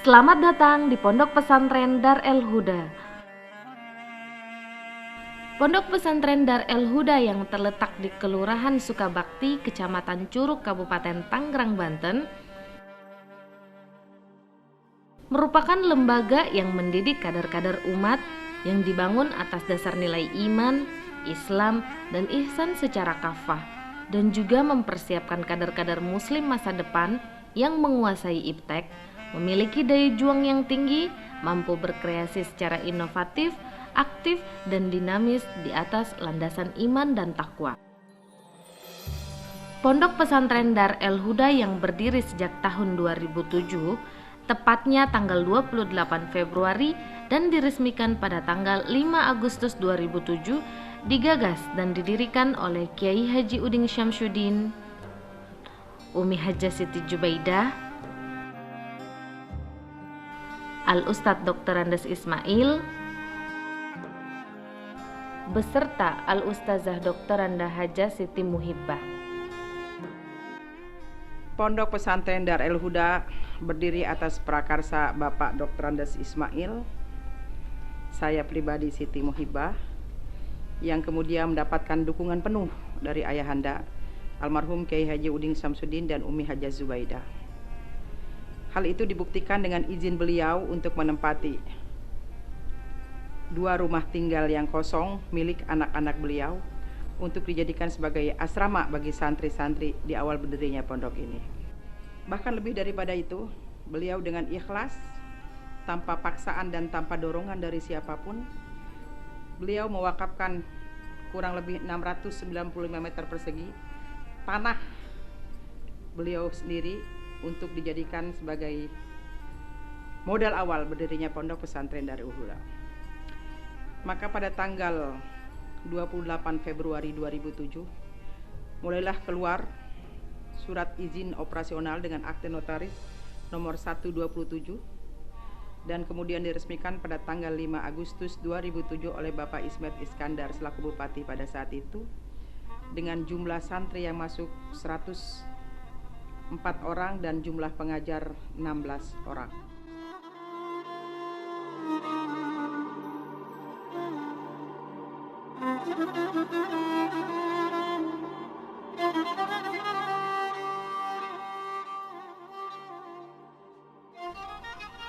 Selamat datang di Pondok Pesantren Dar El Huda. Pondok Pesantren Dar El Huda yang terletak di Kelurahan Sukabakti, Kecamatan Curug, Kabupaten Tangerang, Banten, merupakan lembaga yang mendidik kader-kader umat yang dibangun atas dasar nilai iman, Islam, dan ihsan secara kafah, dan juga mempersiapkan kader-kader muslim masa depan yang menguasai iptek, memiliki daya juang yang tinggi, mampu berkreasi secara inovatif, aktif, dan dinamis di atas landasan iman dan takwa. Pondok Pesantren Dar El Huda yang berdiri sejak tahun 2007, tepatnya tanggal 28 Februari dan diresmikan pada tanggal 5 Agustus 2007, digagas dan didirikan oleh Kiai Haji Uding Syamsuddin, Umi Hajah Siti Jubaidah, Al-Ustadz Dr. Andes Ismail, beserta Al-Ustazah Dr. Anda Hajah Siti Muhibbah. Pondok Pesantren Dar El Huda berdiri atas prakarsa Bapak Dr. Andes Ismail, saya pribadi Siti Muhibbah, yang kemudian mendapatkan dukungan penuh dari ayahanda almarhum Kiai Haji Uding Syamsuddin dan Umi Hajah Zubaidah. Hal itu dibuktikan dengan izin beliau untuk menempati 2 rumah tinggal yang kosong milik anak-anak beliau untuk dijadikan sebagai asrama bagi santri-santri di awal berdirinya pondok ini. Bahkan lebih daripada itu, beliau dengan ikhlas, tanpa paksaan dan tanpa dorongan dari siapapun, beliau mewakafkan kurang lebih 695 meter persegi tanah beliau sendiri untuk dijadikan sebagai modal awal berdirinya Pondok Pesantren Darul Huda. Maka pada tanggal 28 Februari 2007 mulailah keluar surat izin operasional dengan akte notaris nomor 127 dan kemudian diresmikan pada tanggal 5 Agustus 2007 oleh Bapak Ismet Iskandar selaku Bupati pada saat itu, dengan jumlah santri yang masuk 104 orang dan jumlah pengajar 16 orang.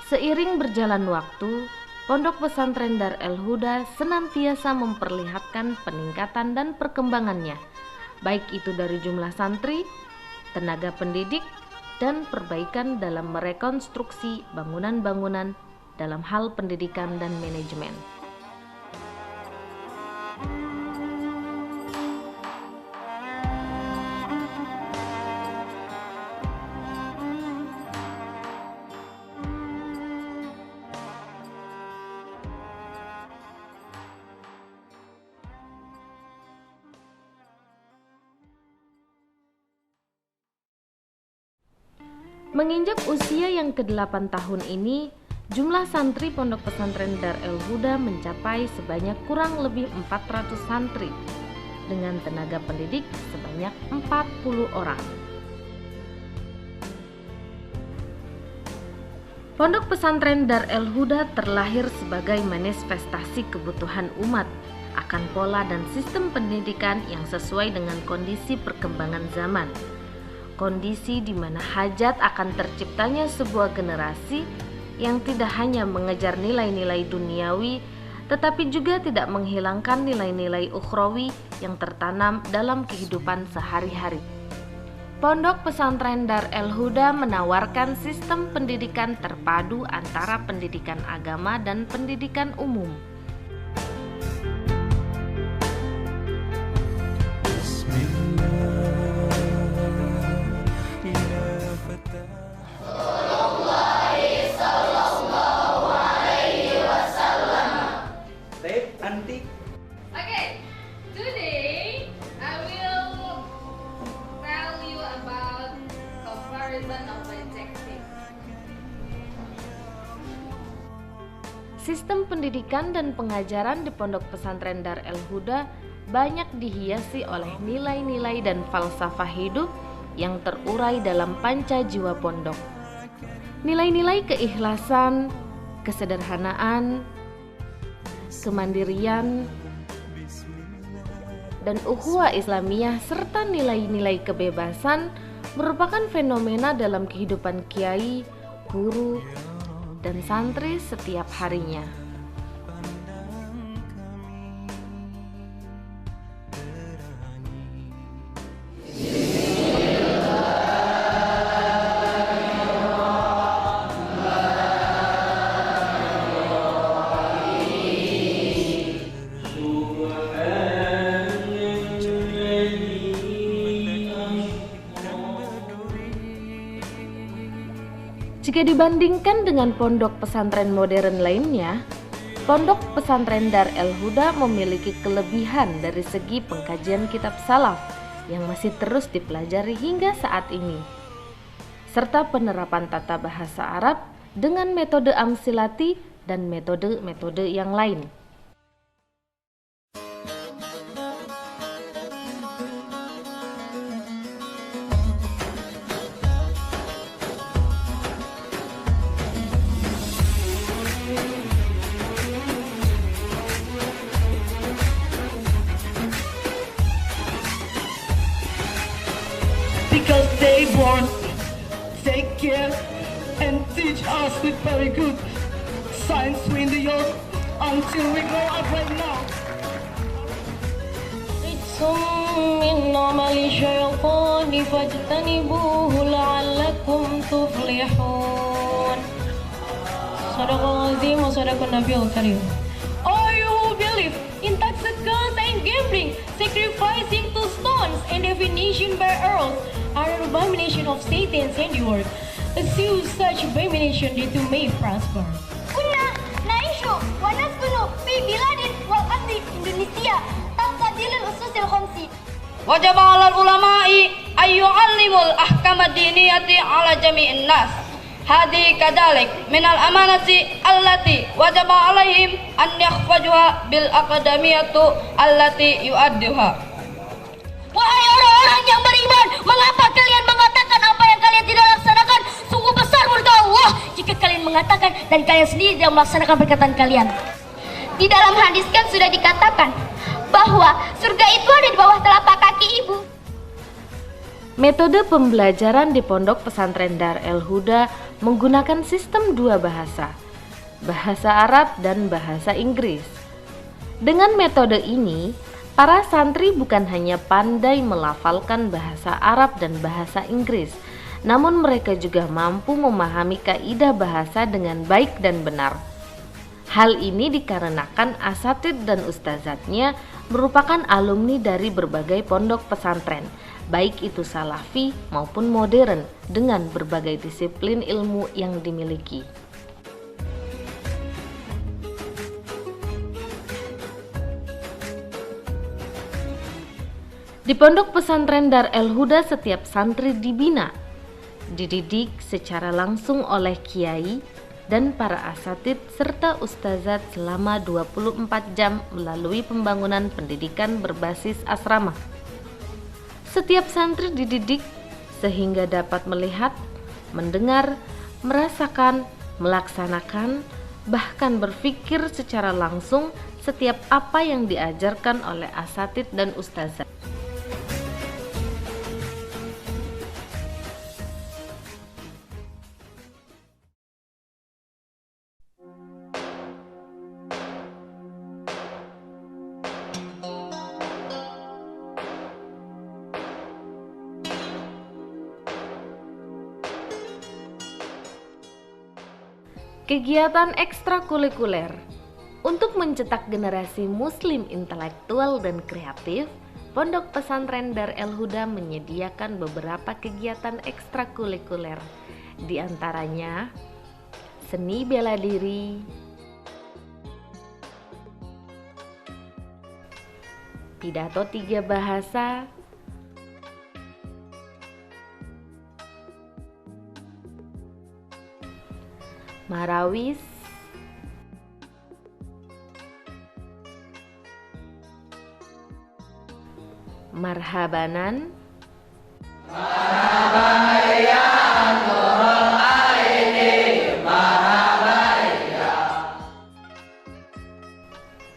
Seiring berjalan waktu, Pondok Pesantren Darul Huda senantiasa memperlihatkan peningkatan dan perkembangannya, baik itu dari jumlah santri, tenaga pendidik, dan perbaikan dalam merekonstruksi bangunan-bangunan dalam hal pendidikan dan manajemen. Menginjak usia yang ke-8 tahun ini, jumlah santri Pondok Pesantren Darul Huda mencapai sebanyak kurang lebih 400 santri dengan tenaga pendidik sebanyak 40 orang. Pondok Pesantren Darul Huda terlahir sebagai manifestasi kebutuhan umat akan pola dan sistem pendidikan yang sesuai dengan kondisi perkembangan zaman. Kondisi di mana hajat akan terciptanya sebuah generasi yang tidak hanya mengejar nilai-nilai duniawi, tetapi juga tidak menghilangkan nilai-nilai ukhrawi yang tertanam dalam kehidupan sehari-hari. Pondok Pesantren Darul Huda menawarkan sistem pendidikan terpadu antara pendidikan agama dan pendidikan umum. Okay, today I will tell you about comparison of adjective. Sistem pendidikan dan pengajaran di Pondok Pesantren Darul Huda banyak dihiasi oleh nilai-nilai dan falsafah hidup yang terurai dalam panca jiwa pondok. Nilai-nilai keikhlasan, kesederhanaan, kemandirian, dan ukhuwah Islamiyah serta nilai-nilai kebebasan merupakan fenomena dalam kehidupan kiai, guru, dan santri setiap harinya. Jika dibandingkan dengan pondok pesantren modern lainnya, Pondok Pesantren Darul Huda memiliki kelebihan dari segi pengkajian kitab salaf yang masih terus dipelajari hingga saat ini, serta penerapan tata bahasa Arab dengan metode amsilati dan metode-metode yang lain. Because they want, take care and teach us with very good science in the youth until we grow up right now. Which من عمل الشيطان فاجتنبوه لعلكم تفلحون. Sadaqallahul azim wa sadaqan nabiyul karim. All you who believe in intoxicants and gambling, sacrificing to stones and divination by earth are an abomination of Satan's handiwork. Eschew such abomination that you may prosper. كنا نعيش ونسكن في بلاد والأرض إندونيسيا تحت ظل الأسس الخمس. وجب على العلماء أن يعلموا الأحكام الدينية على جميع الناس. هذه كذلك من الأمانة التي وجب عليهم أن يحفظوها بالأقدمية التي يؤدوها. Wahai orang-orang yang beriman, mengapa kalian mengatakan apa yang kalian tidak laksanakan? Sungguh besar murka Allah jika kalian mengatakan dan kalian sendiri tidak melaksanakan perkataan kalian. Di dalam hadis kan sudah dikatakan bahwa surga itu ada di bawah telapak kaki ibu. Metode pembelajaran di Pondok Pesantren Dar El Huda menggunakan sistem dua bahasa, bahasa Arab dan bahasa Inggris. Dengan metode ini, para santri bukan hanya pandai melafalkan bahasa Arab dan bahasa Inggris, namun mereka juga mampu memahami kaidah bahasa dengan baik dan benar. Hal ini dikarenakan asatid dan ustazatnya merupakan alumni dari berbagai pondok pesantren, baik itu salafi maupun modern, dengan berbagai disiplin ilmu yang dimiliki. Di Pondok Pesantren Dar El Huda setiap santri dibina, dididik secara langsung oleh kiai dan para asatid serta ustazat selama 24 jam melalui pembangunan pendidikan berbasis asrama. Setiap santri dididik sehingga dapat melihat, mendengar, merasakan, melaksanakan, bahkan berpikir secara langsung setiap apa yang diajarkan oleh asatid dan ustazat. Kegiatan ekstrakurikuler. Untuk mencetak generasi muslim intelektual dan kreatif, Pondok Pesantren Dar El Huda menyediakan beberapa kegiatan ekstrakurikuler. Di antaranya seni bela diri, pidato 3 bahasa, marawis, marhabanan,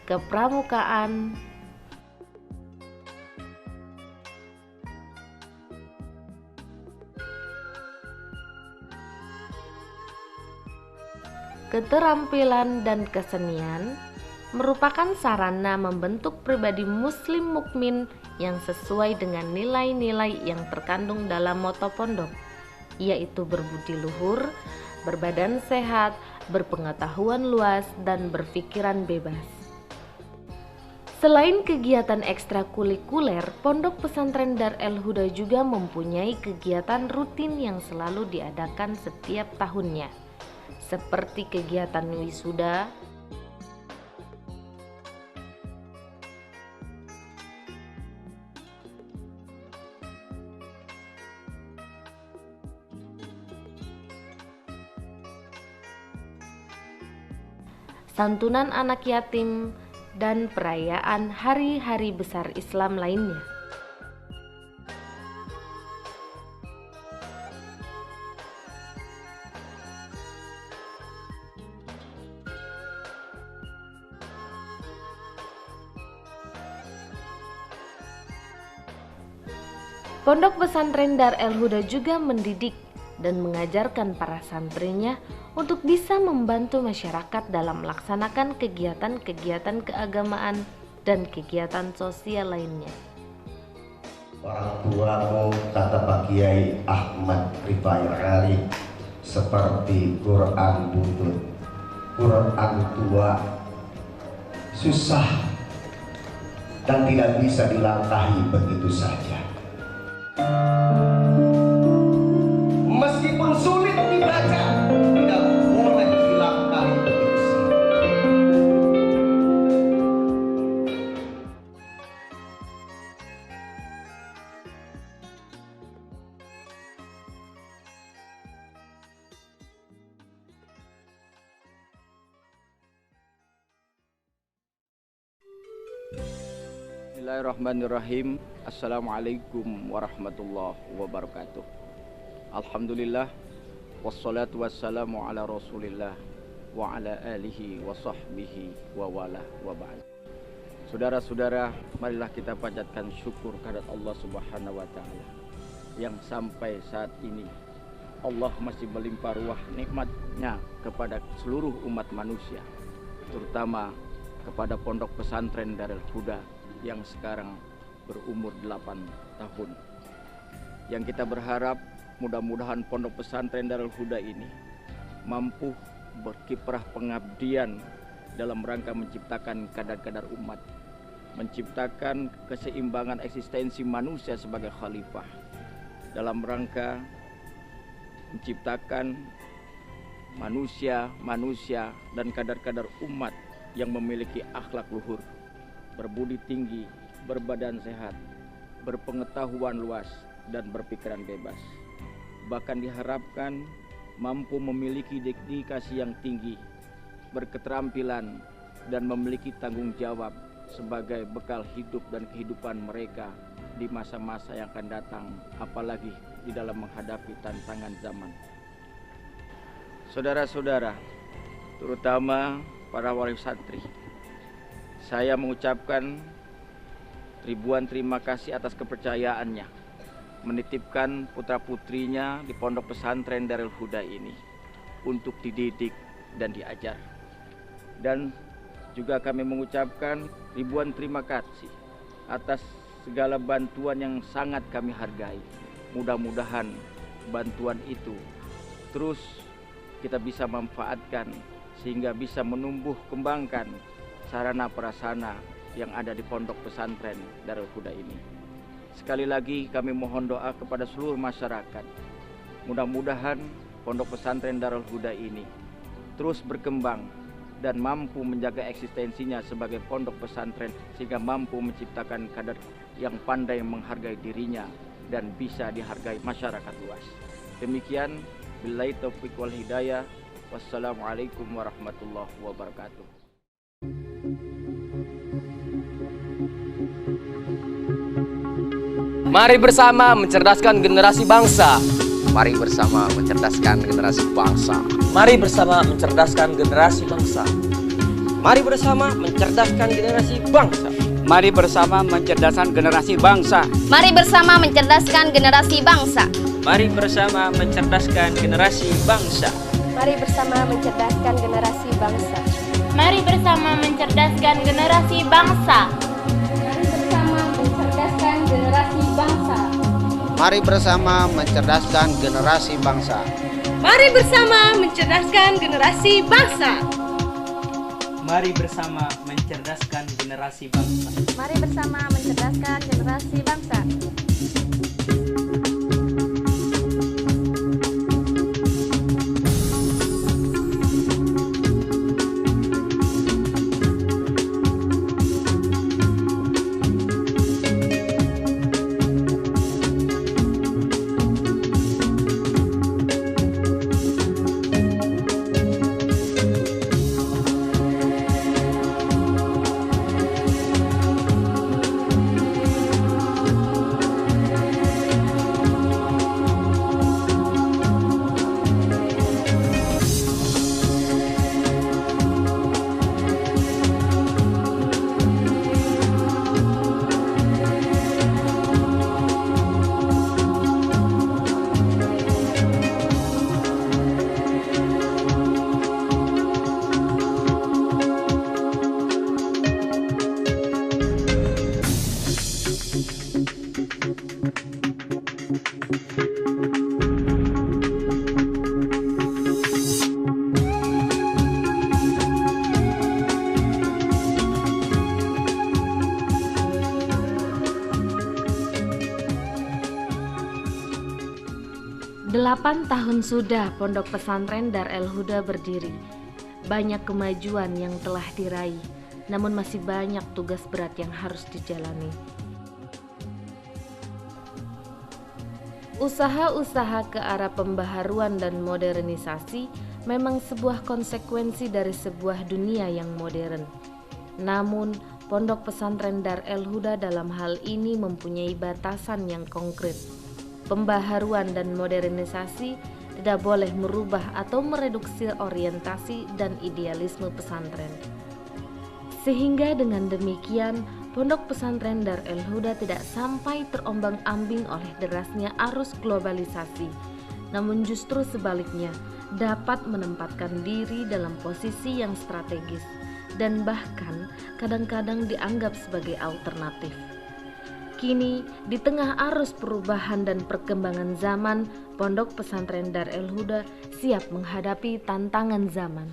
kepramukaan, keterampilan dan kesenian merupakan sarana membentuk pribadi muslim mukmin yang sesuai dengan nilai-nilai yang terkandung dalam moto pondok, yaitu berbudi luhur, berbadan sehat, berpengetahuan luas, dan berpikiran bebas. Selain kegiatan ekstrakurikuler, Pondok Pesantren Dar El Huda juga mempunyai kegiatan rutin yang selalu diadakan setiap tahunnya, seperti kegiatan wisuda, santunan anak yatim, dan perayaan hari-hari besar Islam lainnya. Pondok Pesantren Dar El Huda juga mendidik dan mengajarkan para santrinya untuk bisa membantu masyarakat dalam melaksanakan kegiatan-kegiatan keagamaan dan kegiatan sosial lainnya. Orang tuamu, kata Pak Kiai Ahmad Rifai Ali, seperti Quran butut. Quran tua, susah dan tidak bisa dilangkahi begitu saja. Meskipun sulit dibaca, tidak boleh dilangkahi begitu saja. Bismillahirrahmanirrahim. Assalamualaikum warahmatullahi wabarakatuh. Alhamdulillah, wassalatu wassalamu ala rasulillah wa ala alihi wa sahbihi wa wala wa ba'd. Saudara-saudara, marilah kita panjatkan syukur kehadirat Allah Subhanahu wa ta'ala yang sampai saat ini Allah masih melimpah ruah nikmatnya kepada seluruh umat manusia, terutama kepada Pondok Pesantren Darul Huda yang sekarang berumur 8 tahun. Yang kita berharap mudah-mudahan Pondok Pesantren Darul Huda ini mampu berkiprah pengabdian dalam rangka menciptakan kadar-kadar umat, menciptakan keseimbangan eksistensi manusia sebagai khalifah, dalam rangka menciptakan manusia dan kadar-kadar umat yang memiliki akhlak luhur, berbudi tinggi, berbadan sehat, berpengetahuan luas, dan berpikiran bebas. Bahkan diharapkan mampu memiliki dedikasi yang tinggi, berketerampilan, dan memiliki tanggung jawab sebagai bekal hidup dan kehidupan mereka di masa-masa yang akan datang, apalagi di dalam menghadapi tantangan zaman. Saudara-saudara, terutama para wali santri, saya mengucapkan ribuan terima kasih atas kepercayaannya menitipkan putra-putrinya di Pondok Pesantren Darul Huda ini untuk dididik dan diajar. Dan juga kami mengucapkan ribuan terima kasih atas segala bantuan yang sangat kami hargai. Mudah-mudahan bantuan itu terus kita bisa manfaatkan sehingga bisa menumbuh kembangkan sarana prasarana yang ada di Pondok Pesantren Darul Huda ini. Sekali lagi kami mohon doa kepada seluruh masyarakat. Mudah-mudahan Pondok Pesantren Darul Huda ini terus berkembang dan mampu menjaga eksistensinya sebagai pondok pesantren sehingga mampu menciptakan kader yang pandai menghargai dirinya dan bisa dihargai masyarakat luas. Demikian, billahi taufiq wal hidayah. Wassalamualaikum warahmatullahi wabarakatuh. Mari bersama mencerdaskan generasi bangsa. Mari bersama mencerdaskan generasi bangsa. Mari bersama mencerdaskan generasi bangsa. Mari bersama mencerdaskan generasi bangsa. Mari bersama mencerdaskan generasi bangsa. Mari bersama mencerdaskan generasi bangsa. Mari bersama mencerdaskan generasi bangsa. Mari bersama mencerdaskan generasi bangsa. Mari bersama mencerdaskan generasi bangsa. Mari bersama mencerdaskan generasi bangsa. Mari bersama mencerdaskan generasi bangsa. Mari bersama mencerdaskan generasi bangsa. Mari bersama mencerdaskan generasi bangsa. 8 tahun sudah Pondok Pesantren Dar El Huda berdiri. Banyak kemajuan yang telah diraih, namun masih banyak tugas berat yang harus dijalani. Usaha-usaha ke arah pembaharuan dan modernisasi memang sebuah konsekuensi dari sebuah dunia yang modern. Namun, Pondok Pesantren Dar El Huda dalam hal ini mempunyai batasan yang konkret. Pembaharuan dan modernisasi tidak boleh merubah atau mereduksi orientasi dan idealisme pesantren. Sehingga dengan demikian, Pondok Pesantren Dar El Huda tidak sampai terombang-ambing oleh derasnya arus globalisasi, namun justru sebaliknya dapat menempatkan diri dalam posisi yang strategis dan bahkan kadang-kadang dianggap sebagai alternatif. Kini, di tengah arus perubahan dan perkembangan zaman, Pondok Pesantren Dar El Huda siap menghadapi tantangan zaman.